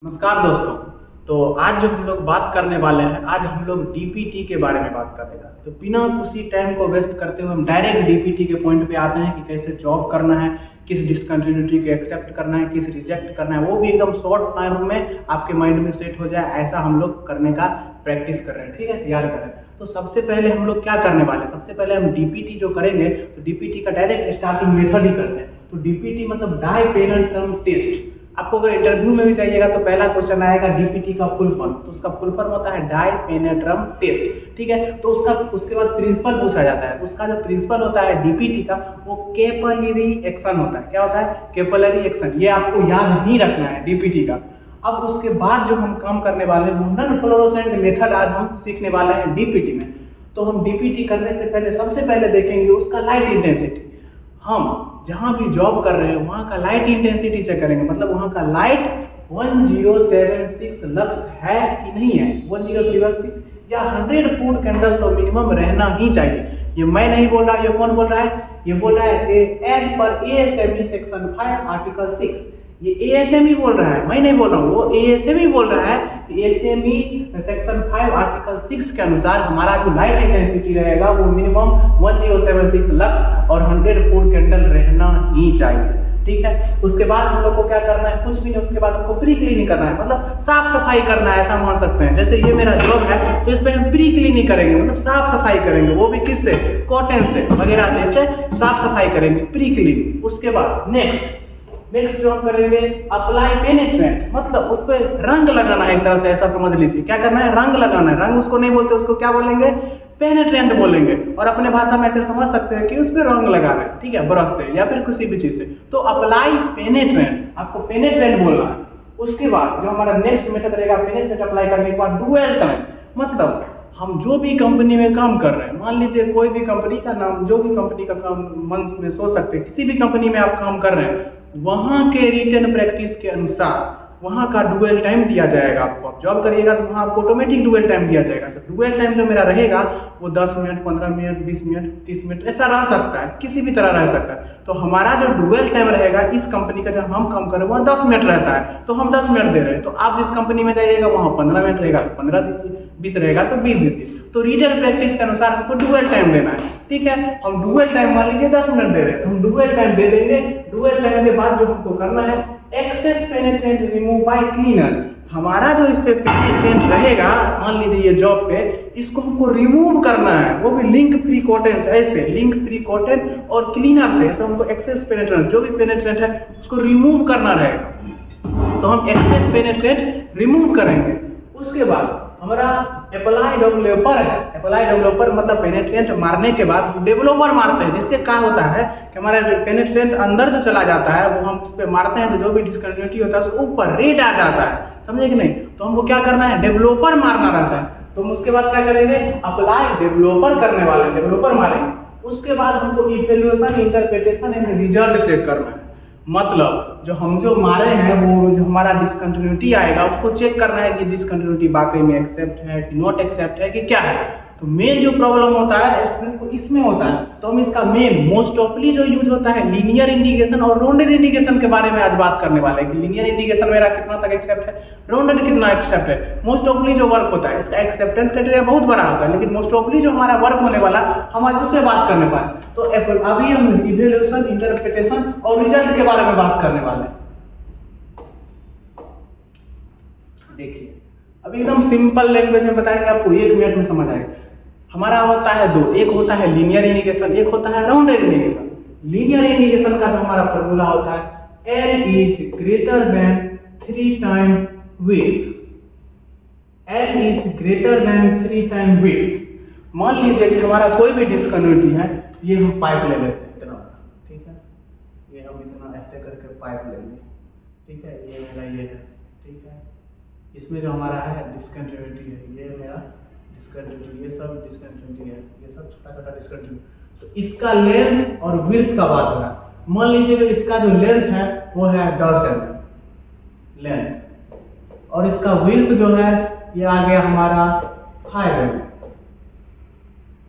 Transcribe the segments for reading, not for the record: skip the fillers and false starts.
नमस्कार दोस्तों। तो आज जो हम लोग बात करने वाले हैं, आज हम लोग डीपीटी के बारे में बात करेंगे। तो बिना उसी टाइम को वेस्ट करते हुए हम डायरेक्ट डीपीटी के पॉइंट पे आते हैं कि कैसे जॉब करना है, किस डिसकंटिन्यूटी को एक्सेप्ट करना है, किस रिजेक्ट करना है, वो भी एकदम शॉर्ट टाइम में आपके माइंड में सेट हो जाए, ऐसा हम लोग करने का प्रैक्टिस कर रहे हैं। ठीक है, तैयार कर रहे हैं। तो सबसे पहले हम लोग क्या करने वाले हैं, सबसे पहले हम डीपीटी जो करेंगे तो डीपीटी का डायरेक्ट स्टार्टिंग मेथड ही करते हैं। तो डीपीटी मतलब डाई पेन ट्रम टेस्ट। आपको अगर इंटरव्यू में भी चाहिएगा तो पहला क्वेश्चन आएगा डीपीटी का फुल फॉर्म, तो उसका फुल फॉर्म होता है डाई पेनेट्रम टेस्ट। ठीक है, तो उसके बाद प्रिंसिपल पूछा जाता है। उसका जो प्रिंसिपल होता है डीपीटी का, वो कैपिलरी एक्शन होता है। क्या होता है? Capillary action. ये आपको याद ही रखना है डीपीटी का। अब उसके बाद जो हम काम करने वाले हैं वो नॉन फ्लोरोसेंट मेथड आज हम सीखने वाले हैं डीपीटी में। तो हम डीपीटी करने से पहले सबसे पहले देखेंगे उसका लाइट इंटेंसिटी। हम जहां भी जॉब कर रहे हैं वहां का लाइट इंटेंसिटी चेक करेंगे, मतलब वहां का लाइट 1076 लक्स है कि नहीं है। 1076 या 100 फुट कैंडल तो मिनिमम रहना ही चाहिए। ये मैं नहीं बोल रहा, ये कौन बोल रहा है? ये बोल रहा है as per ASME section 5 article 6। ये एएसएमई बोल रहा है, मैं नहीं बोल रहा हूँ, वो एएसएमई बोल रहा है। एएसएमई सेक्शन 5 आर्टिकल 6 के अनुसार हमारा जो लाइट इंटेंसिटी रहेगा वो मिनिमम 1076 लक्स और 100 फुट कैंडल रहना ही चाहिए। ठीक है, उसके बाद हम लोग को क्या करना है? कुछ भी नहीं। उसके बाद हमको प्री क्लीनिंग करना है, मतलब साफ सफाई करना है, ऐसा मान सकते हैं। जैसे ये मेरा जॉब है तो इस पे हम प्री क्लीनिंग करेंगे, मतलब साफ सफाई करेंगे, वो भी किससे? कॉटन से वगैरह से, इससे साफ सफाई करेंगे, प्री क्लीनिंग। उसके बाद नेक्स्ट जो हम करेंगे अप्लाई पेनिट्रेंट, मतलब उस पर रंग लगाना है। एक तरह से ऐसा समझ लीजिए, क्या करना है? रंग लगाना है। रंग उसको नहीं बोलते, उसको क्या बोलेंगे? पेनिट्रेंट बोलेंगे। और अपने भाषा में ऐसे समझ सकते हैं कि उस पर रंग लगा रहे हैं, ठीक है, ब्रश से या फिर किसी भी चीज से। तो अप्लाई पेनिट्रेंट, आपको पेनिट्रेंट बोलना है। उसके बाद जो हमारा नेक्स्ट मेथड रहेगा, पेनिट्रेंट अप्लाई करने के बाद डुअल टाइम, मतलब हम जो भी कंपनी में काम कर रहे हैं, मान लीजिए कोई भी कंपनी का नाम, जो भी कंपनी का काम मन में सोच सकते हैं, किसी भी कंपनी में आप काम कर रहे हैं, वहां के रिटन प्रैक्टिस के अनुसार वहां का डुअल टाइम दिया जाएगा। आपको आप जॉब करिएगा तो वहां आपको ऑटोमेटिक डुअल टाइम दिया जाएगा। तो डुअल टाइम जो मेरा रहेगा वो 10 मिनट, 15 मिनट, 20 मिनट, 30 मिनट ऐसा रह सकता है, किसी भी तरह रह सकता है। तो हमारा जो डुअल टाइम रहेगा इस कंपनी का, जब हम काम कर रहे हैं वहाँ 10 मिनट रहता है, तो हम 10 मिनट दे रहे हैं। तो आप जिस कंपनी में जाइएगा वहाँ 15 मिनट रहेगा तो 15 दीजिए, 20 रहेगा तो 20 दीजिए। तो रीडर प्रैक्टिस के अनुसार हमको डुअल टाइम देना है। ठीक है, हम डुअल टाइम मान लीजिए 10 मिनट दे रहे हैं तो हम डुअल टाइम दे देंगे। डुअल टाइम के बाद जो हमको करना है एक्सेस पेनिट्रेंट रिमूव बाय क्लीनर। हमारा जो इस पे पेनिट्रेंट रहेगा, मान लीजिए ये जॉब पे, इसको हमको रिमूव करना है, वो भी लिंक फ्री कॉटन से, ऐसे लिंक फ्री कॉटन और क्लीनर से। ऐसे हमको एक्सेस पेनिट्रेंट, जो भी पेनिट्रेंट है उसको रिमूव करना रहेगा। तो हम एक्सेस पेनिट्रेंट रिमूव करेंगे। उसके बाद हमारा अप्लाई डेवलपर है। अप्लाई डेवलपर मतलब पेनिट्रेंट मारने के बाद हम डेवलपर मारते हैं, जिससे क्या होता है कि हमारा पेनिट्रेंट अंदर जो चला जाता है वो हम उस पर मारते हैं तो जो भी डिस्कंटिन्यूटी होता है उसके ऊपर रेड आ जाता है, समझे कि नहीं? तो हमको क्या करना है? डेवलपर मारना रहता है। तो हम उसके बाद क्या करेंगे? अप्लाई डेवलपर करने वाले हैं, डेवलपर मारेंगे। उसके बाद हमको evaluation, interpretation and result check करना है। मतलब जो मारे हैं वो जो हमारा डिसकंटिन्यूटी आएगा उसको चेक करना है कि डिसकंटिन्यूटी वाकई में एक्सेप्ट है कि नॉट एक्सेप्ट है कि क्या है। तो मेन जो प्रॉब्लम होता है स्टूडेंट को इसमें होता है, तो हम इसका मेन मोस्ट ऑफली जो यूज होता है लीनियर इंडिकेशन और राउंडेड इंडिकेशन के बारे में आज बात करने वाले हैं कि लीनियर इंडिकेशन मेरा कितना तक एक्सेप्ट है, राउंडेड कितना एक्सेप्ट है। मोस्ट ऑफली जो वर्क होता है इसका एक्सेप्टेंस क्राइटेरिया बहुत बड़ा होता है, लेकिन मोस्ट ऑफली जो हमारा वर्क होने वाला हम आज उस पर बात करने वाले। तो अभी हम इवैल्यूएशन, इंटरप्रिटेशन और रिजल्ट के बारे में बात करने वाले हैं। देखिए अभी एकदम सिंपल लैंग्वेज में बताएंगे, आपको 1 मिनट में समझ आएगा। हमारा होता है दो, एक होता है लीनियर इंडिकेशन, एक होता है राउंडेड इंडिकेशन। लीनियर इंडिकेशन का जो हमारा फॉर्मूला होता है L is greater than 3 time width. L is greater than 3 time width. मान लीजिए कि हमारा कोई भी डिसकंटिन्यूटी है, ये हम पाइप ले लेते हैं इतना, ठीक है, ये हम इतना ऐसे करके पाइप लेंगे, ठीक है, ये मेरा ये है, ठीक है, इसमें जो हमारा है डिसकंटिन्यूटी है, ये मेरा डिसकंटिन्यूटी, ये सब डिसकंटिन्यूटी है, ये सब छोटा छोटा डिसकंटिन्यूटी। तो इसका लेंथ और विड्थ का बात हो रहा है। मान लीजिए कि इसका जो लेंथ है वो है 10 mm लेंथ और इसका विड्थ जो है ये आ गया हमारा 5 mm।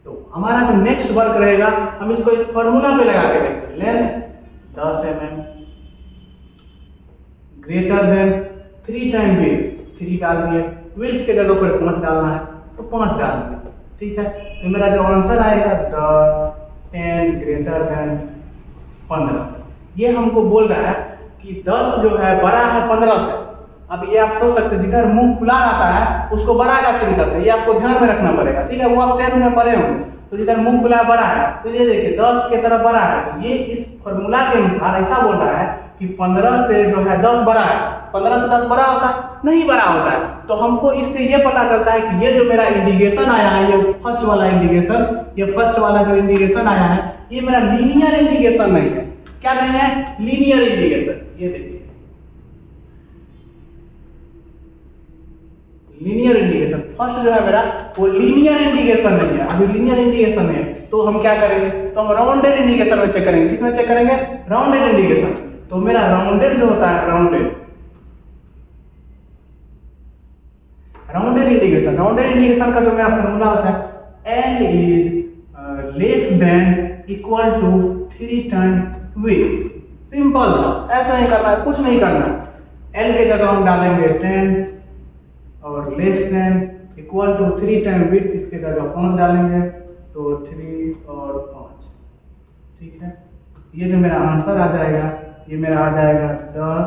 तो हमारा जो नेक्स्ट वर्क रहेगा हम इसको इस फॉर्मूला पे लगा के देखेंगे। Length 10 mm greater than 3 time width 3 डाल दिए, विड्थ के जगह पर 5 डालना है तो 5 डाल दिए। ठीक है, तो मेरा जो आंसर आएगा 10 10 ग्रेटर देन 15। ये हमको बोल रहा है कि 10 जो है बड़ा है 15 से। अब ये आप सोच सकते हैं जिधर मुंह खुला रहता है उसको बड़ा का चिन्ह करते हैं, ये आपको ध्यान में रखना पड़ेगा। ठीक है, वो आप 10th में पढ़े होंगे, तो जिधर मुंह खुला बड़ा है तो ये देखिए 10 के तरफ बड़ा है, तो ये इस फॉर्मूला के अनुसार ऐसा बोल रहा है कि 15 से जो है 10 बड़ा है। 15 से 10 बड़ा होता है? नहीं बड़ा होता है। तो हमको इससे ये पता चलता है कि ये जो मेरा इंडिकेशन आया है, ये फर्स्ट वाला इंडिकेशन, ये फर्स्ट वाला जो इंडिकेशन आया है ये मेरा लीनियर इंडिकेशन नहीं है। क्या नहीं है? Linear indication. ये देखिए लीनियर इंडिकेशन फर्स्ट जो है मेरा वो लीनियर इंडिकेशन नहीं है, अभी लीनियर इंडिकेशन नहीं है। तो हम क्या करेंगे, तो हम राउंडेड इंडिकेशन में चेक करेंगे। किसमें चेक करेंगे? Rounded indication. तो मेरा राउंडेड जो होता है राउंडेड इंडिकेशन का जो मेरा फॉर्मूला होता है L is less than equal to 3 time width. सिंपल सा, ऐसा नहीं करना है, कुछ नहीं करना है। L के जगह हम डालेंगे 10 और less than equal to 3 time width, इसके जगह 5 डालेंगे तो 3 और 5। ठीक है, ये जो मेरा आंसर आ जाएगा ये मेरा आ जाएगा 10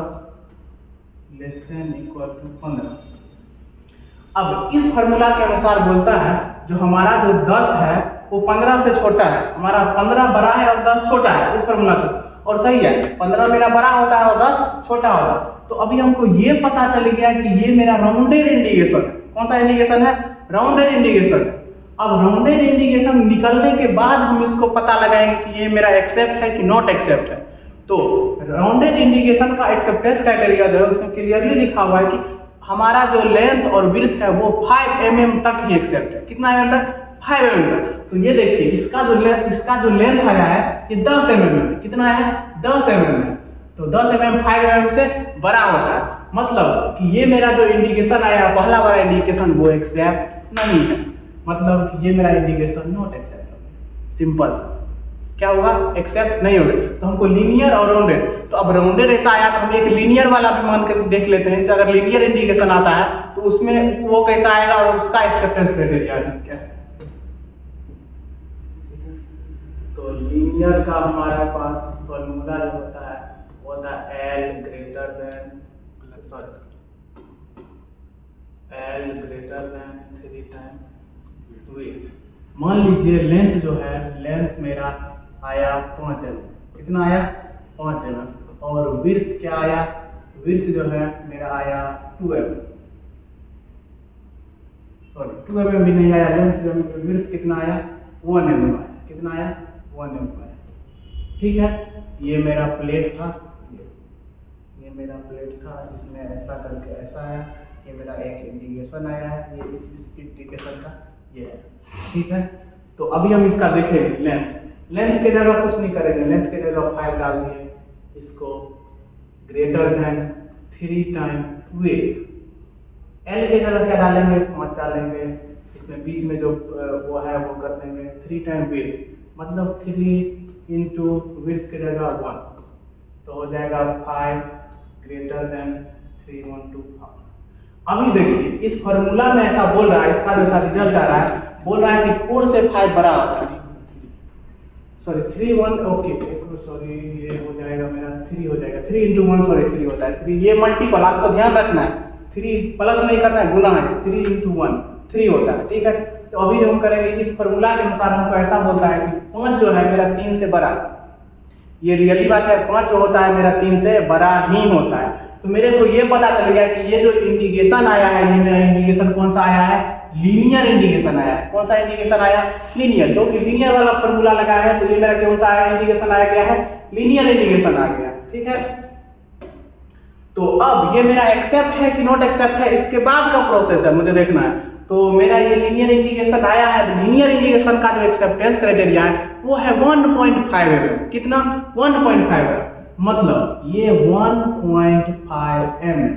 लेस देन इक्वल टू 15। अब इस फार्मूला के अनुसार बोलता है जो हमारा जो 10 है वो 15 से छोटा है, हमारा 15 बड़ा है और 10 छोटा है इस फार्मूला का। और सही है, 15 मेरा बड़ा होता है और 10 छोटा होता है। तो अभी हमको ये पता चल गया कि ये मेरा राउंडेड इंडिकेशन है। कौन सा इंडिकेशन है? Rounded indication. अब राउंडेड इंडिकेशन निकलने के बाद हम इसको पता लगाएंगे कि ये मेरा एक्सेप्ट है कि नॉट एक्सेप्ट है। तो राउंडेड इंडिकेशन का एक्सेप्टेंस क्राइटेरिया जो है उसमें क्लियरली लिखा हुआ है कि हमारा जो लेंथ और विड्थ है वो 5 mm तक ही एक्सेप्ट है। कितना mm तक? 5 mm तक। तो ये देखिए इसका जो लेंथ आया है ये 10 mm है। कितना है? 10 mm है। तो 10 mm 5 mm से बड़ा होता है, मतलब कि ये मेरा जो इंडिकेशन आया पहला वाला इंडिकेशन वो एक्सेप्ट नहीं है, मतलब कि ये मेरा इंडिकेशन नॉट एक्सेप्ट। सिंपल सा, क्या होगा? एक्सेप्ट नहीं होगा। तो हमको लीनियर और राउंडेड, तो अब राउंडेड ऐसा आया तो हम एक लीनियर वाला भी मान कर देख लेते हैं। अगर लीनियर इंडिकेशन आता है तो उसमें वो कैसा आएगा और उसका एक्सेप्टेंस क्राइटेरिया क्या है। तो लीनियर का हमारे पास फॉर्मूला जो होता है वो होता है L greater than 3 time width. मान लीजिए लेंथ जो है, लेंथ मेरा आया 5 mm। कितना आया? 5 mm। और विड्थ क्या आया? विड्थ जो है मेरा आया 2 mm। सॉरी 2 mm भी नहीं आया, लेंथ जो विड्थ कितना आया? 1 mm आया। कितना आया? 1 mm आया। ठीक है, ये मेरा प्लेट था, ये मेरा प्लेट था, इसमें ऐसा करके ऐसा आया, ये मेरा एक इंडिकेशन आया है, ये इस इंडिकेशन का ये है। ठीक है, तो अभी हम इसका देखेंगे लेंथ के जगह कुछ नहीं करेंगे, लेंथ के जगह 5 डाल दिए, इसको greater than 3 time width. L के जगह क्या डालेंगे? 5 डालेंगे, इसमें बीच में जो वो है वो कर देंगे 3 टाइम विड्थ, मतलब 3 इंटू विड्थ के जगह 1, तो हो जाएगा 5 ग्रेटर देन 3 1 2 5। अभी देखिए इस फॉर्मूला में ऐसा बोल रहा है, इसका जैसा रिजल्ट आ रहा है, बोल रहा है कि 4 से 5 बड़ा होता है। सॉरी 3 1 ओके, सॉरी ये हो जाएगा मेरा 3 हो जाएगा, 3 इंटू 1 सॉरी 3 होता है 3। ये मल्टीपल आपको ध्यान रखना है, 3 प्लस नहीं करना है, गुना है, 3 इंटू 1 3 होता है। ठीक है, तो अभी जो हम करेंगे इस फॉर्मूला के अनुसार हमको ऐसा बोलता है कि 5 जो है मेरा 3 से बड़ा। ये रियली बात है, 5 जो होता है मेरा 3 से बड़ा ही होता है। तो मेरे को ये पता चल गया कि ये जो इंडिकेशन आया है ये मेरा इंडिकेशन कौन सा आया है? लीनियर इंडिकेशन आया है। कौन सा इंडिकेशन आया? लीनियर। क्योंकि लीनियर वाला फॉर्मूला लगाया है तो ये मेरा कौन सा आया? इंडिकेशन आया गया है, लीनियर इंडिकेशन आ गया। ठीक है, तो अब ये मेरा एक्सेप्ट है कि नॉट एक्सेप्ट है, इसके बाद का प्रोसेस है मुझे देखना है। तो मेरा ये लीनियर इंडिकेशन आया है, लीनियर इंडिकेशन का जो एक्सेप्टेंस क्राइटेरिया है वो है 1.5 mm। कितना? 1.5 mm, मतलब ये 1.5 mm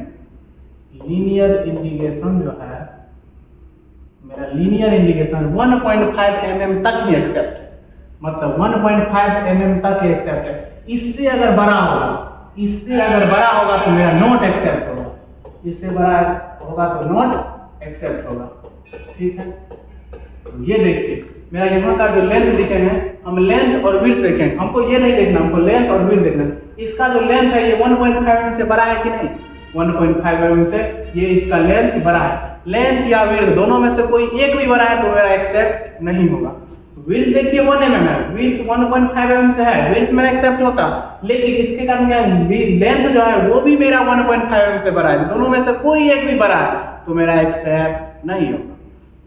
लीनियर इंडिकेशन जो है मेरा लीनियर इंडिकेशन 1.5 mm तक ही एक्सेप्ट है, मतलब 1.5 mm तक ही एक्सेप्ट है। इससे अगर बड़ा होगा तो मेरा नॉट एक्सेप्ट होगा। इससे बड़ा होगा तो नॉट एक्सेप्ट होगा। ठीक है, तो ये देखिए मेरा यहाँ का जो लेंथ लिखे हैं, हम लेंथ और विड्थ देखें, हमको ये नहीं देखना, हमको लेंथ और विड्थ देखना। इसका जो लेंथ है ये 1.5 mm से बड़ा है कि नहीं, 1.5 mm से ये इसका लेंथ बड़ा है। लेंथ या विड्थ दोनों में से कोई एक भी बड़ा है तो मेरा एक्सेप्ट नहीं होगा। विड्थ देखिए 1 mm है, विड्थ 1.5 mm से है, विड्थ मेरा एक्सेप्ट होता, लेकिन इसके कारण क्या लेंथ जो है वो भी मेरा 1.5 mm से बड़ा है, दोनों में से कोई एक भी बड़ा है तो मेरा एक्सेप्ट नहीं होगा।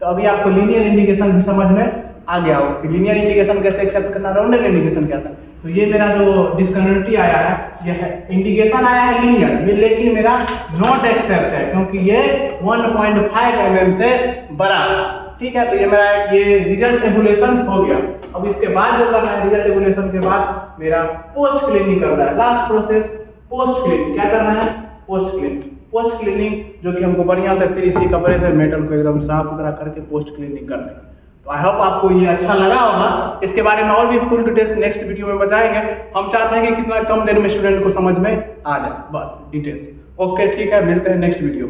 तो अभी आपको लीनियर इंडिकेशन भी समझ में आ गया होगा कि लीनियर इंडिकेशन कैसे एक्सेप्ट करना, राउंडेड इंडिकेशन कैसा। तो ये मेरा जो डिस्कन्टिन्यूटी आया है, ये है इंडिकेशन आया है लीनियर, लेकिन मेरा नॉट एक्सेप्ट है क्योंकि ये 1.5 mm से बड़ा है। ठीक है, तो ये मेरा ये रिजल्ट टेबुलेशन हो गया। अब इसके बाद जो करना है, रिजल्ट टेबुलेशन के बाद मेरा पोस्ट क्लीनिंग करना है। लास्ट प्रोसेस पोस्ट क्लीनिंग, क्या करना है, पोस्ट क्लीनिंग। पोस्ट क्लीनिंग जो कि हमको बढ़िया से फिर इसी कपड़े से मेटल को एकदम साफ सुथरा करके पोस्ट क्लीनिंग करना है। तो आई होप आपको ये अच्छा लगा होगा। इसके बारे में और भी फुल डिटेल्स नेक्स्ट वीडियो में बताएंगे। हम चाहते हैं कि कितना कम देर में स्टूडेंट को समझ में आ जाए, बस डिटेल्स। ओके ठीक है, मिलते हैं नेक्स्ट वीडियो में।